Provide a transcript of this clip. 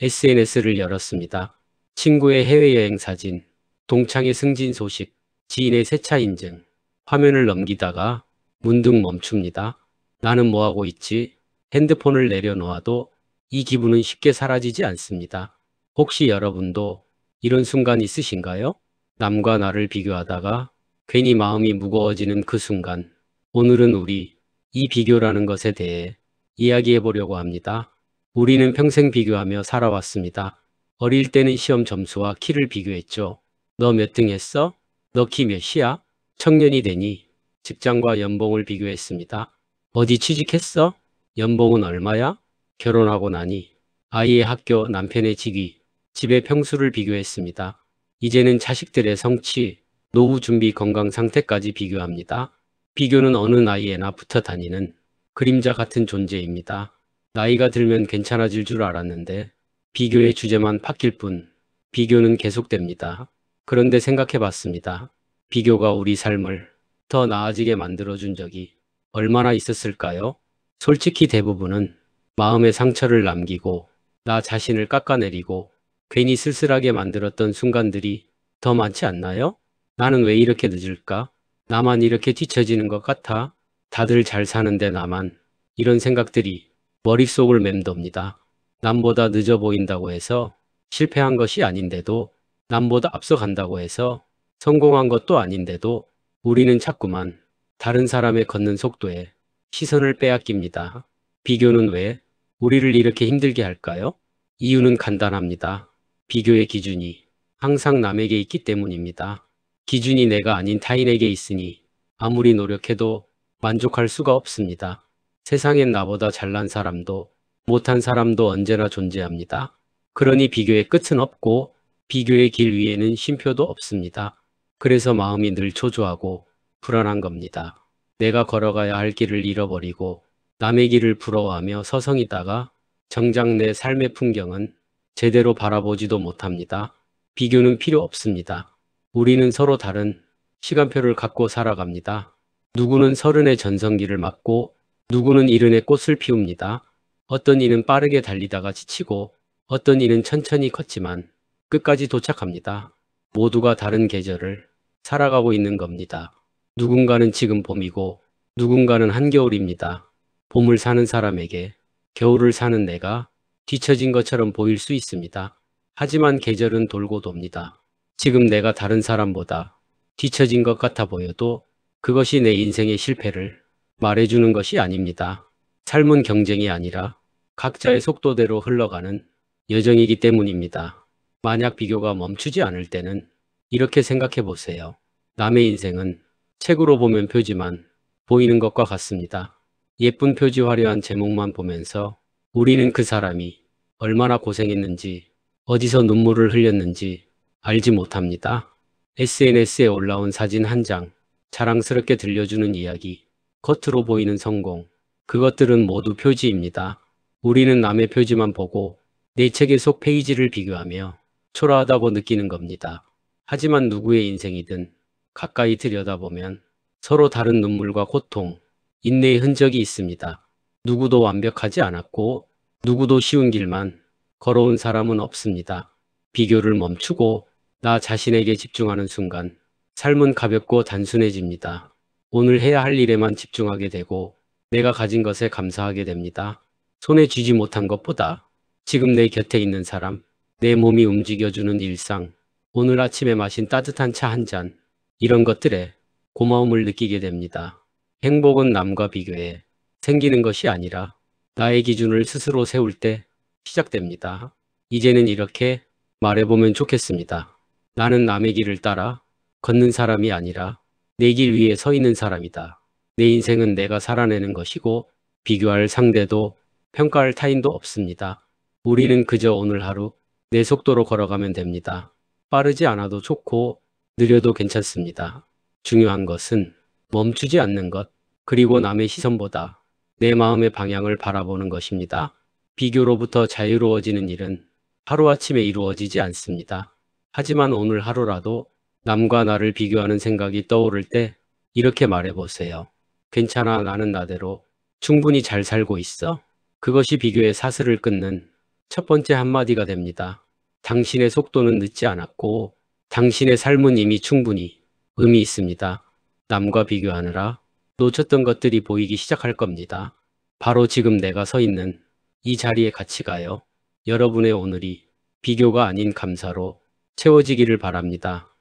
SNS를 열었습니다. 친구의 해외여행 사진, 동창의 승진 소식, 지인의 세차 인증. 화면을 넘기다가 문득 멈춥니다. 나는 뭐하고 있지? 핸드폰을 내려놓아도 이 기분은 쉽게 사라지지 않습니다. 혹시 여러분도 이런 순간 있으신가요? 남과 나를 비교하다가 괜히 마음이 무거워지는 그 순간. 오늘은 우리 이 비교라는 것에 대해 이야기해 보려고 합니다. 우리는 평생 비교하며 살아왔습니다. 어릴 때는 시험 점수와 키를 비교했죠. 너 몇 등 했어? 너 키 몇이야? 청년이 되니 직장과 연봉을 비교했습니다. 어디 취직했어? 연봉은 얼마야? 결혼하고 나니 아이의 학교, 남편의 직위, 집의 평수를 비교했습니다. 이제는 자식들의 성취, 노후 준비, 건강 상태까지 비교합니다. 비교는 어느 나이에나 붙어 다니는 그림자 같은 존재입니다. 나이가 들면 괜찮아질 줄 알았는데 비교의 주제만 바뀔 뿐 비교는 계속됩니다. 그런데 생각해 봤습니다. 비교가 우리 삶을 더 나아지게 만들어준 적이 얼마나 있었을까요? 솔직히 대부분은 마음의 상처를 남기고 나 자신을 깎아내리고 괜히 쓸쓸하게 만들었던 순간들이 더 많지 않나요? 나는 왜 이렇게 늦을까? 나만 이렇게 뒤처지는 것 같아? 다들 잘 사는데 나만. 이런 생각들이 머릿속을 맴돕니다. 남보다 늦어 보인다고 해서 실패한 것이 아닌데도, 남보다 앞서간다고 해서 성공한 것도 아닌데도 우리는 자꾸만 다른 사람의 걷는 속도에 시선을 빼앗깁니다. 비교는 왜 우리를 이렇게 힘들게 할까요? 이유는 간단합니다. 비교의 기준이 항상 남에게 있기 때문입니다. 기준이 내가 아닌 타인에게 있으니 아무리 노력해도 만족할 수가 없습니다. 세상엔 나보다 잘난 사람도 못한 사람도 언제나 존재합니다. 그러니 비교의 끝은 없고 비교의 길 위에는 쉼표도 없습니다. 그래서 마음이 늘 초조하고 불안한 겁니다. 내가 걸어가야 할 길을 잃어버리고 남의 길을 부러워하며 서성이다가 정작 내 삶의 풍경은 제대로 바라보지도 못합니다. 비교는 필요 없습니다. 우리는 서로 다른 시간표를 갖고 살아갑니다. 누구는 서른의 전성기를 맞고 누구는 이른의 꽃을 피웁니다. 어떤 이는 빠르게 달리다가 지치고 어떤 이는 천천히 걷지만 끝까지 도착합니다. 모두가 다른 계절을 살아가고 있는 겁니다. 누군가는 지금 봄이고 누군가는 한겨울입니다. 봄을 사는 사람에게 겨울을 사는 내가 뒤처진 것처럼 보일 수 있습니다. 하지만 계절은 돌고 돕니다. 지금 내가 다른 사람보다 뒤처진 것 같아 보여도 그것이 내 인생의 실패를 말해주는 것이 아닙니다. 삶은 경쟁이 아니라 각자의 속도대로 흘러가는 여정이기 때문입니다. 만약 비교가 멈추지 않을 때는 이렇게 생각해 보세요. 남의 인생은 책으로 보면 표지만 보이는 것과 같습니다. 예쁜 표지 화려한 제목만 보면서 우리는 그 사람이 얼마나 고생했는지 어디서 눈물을 흘렸는지 알지 못합니다. SNS에 올라온 사진 한 장, 자랑스럽게 들려주는 이야기, 겉으로 보이는 성공, 그것들은 모두 표지입니다. 우리는 남의 표지만 보고 내 책의 속 페이지를 비교하며 초라하다고 느끼는 겁니다. 하지만 누구의 인생이든 가까이 들여다보면 서로 다른 눈물과 고통, 인내의 흔적이 있습니다. 누구도 완벽하지 않았고 누구도 쉬운 길만 걸어온 사람은 없습니다. 비교를 멈추고 나 자신에게 집중하는 순간 삶은 가볍고 단순해집니다. 오늘 해야 할 일에만 집중하게 되고 내가 가진 것에 감사하게 됩니다. 손에 쥐지 못한 것보다 지금 내 곁에 있는 사람, 내 몸이 움직여주는 일상, 오늘 아침에 마신 따뜻한 차 한 잔, 이런 것들에 고마움을 느끼게 됩니다. 행복은 남과 비교해 생기는 것이 아니라 나의 기준을 스스로 세울 때 시작됩니다. 이제는 이렇게 말해보면 좋겠습니다. 나는 남의 길을 따라 걷는 사람이 아니라 내 길 위에 서 있는 사람이다. 내 인생은 내가 살아내는 것이고 비교할 상대도 평가할 타인도 없습니다. 우리는 그저 오늘 하루 내 속도로 걸어가면 됩니다. 빠르지 않아도 좋고 느려도 괜찮습니다. 중요한 것은 멈추지 않는 것, 그리고 남의 시선보다 내 마음의 방향을 바라보는 것입니다. 비교로부터 자유로워지는 일은 하루아침에 이루어지지 않습니다. 하지만 오늘 하루라도 남과 나를 비교하는 생각이 떠오를 때 이렇게 말해보세요. 괜찮아, 나는 나대로 충분히 잘 살고 있어. 그것이 비교의 사슬을 끊는 첫 번째 한마디가 됩니다. 당신의 속도는 늦지 않았고 당신의 삶은 이미 충분히 의미 있습니다. 남과 비교하느라 놓쳤던 것들이 보이기 시작할 겁니다. 바로 지금 내가 서 있는 이 자리의 가치가요. 여러분의 오늘이 비교가 아닌 감사로 채워지기를 바랍니다.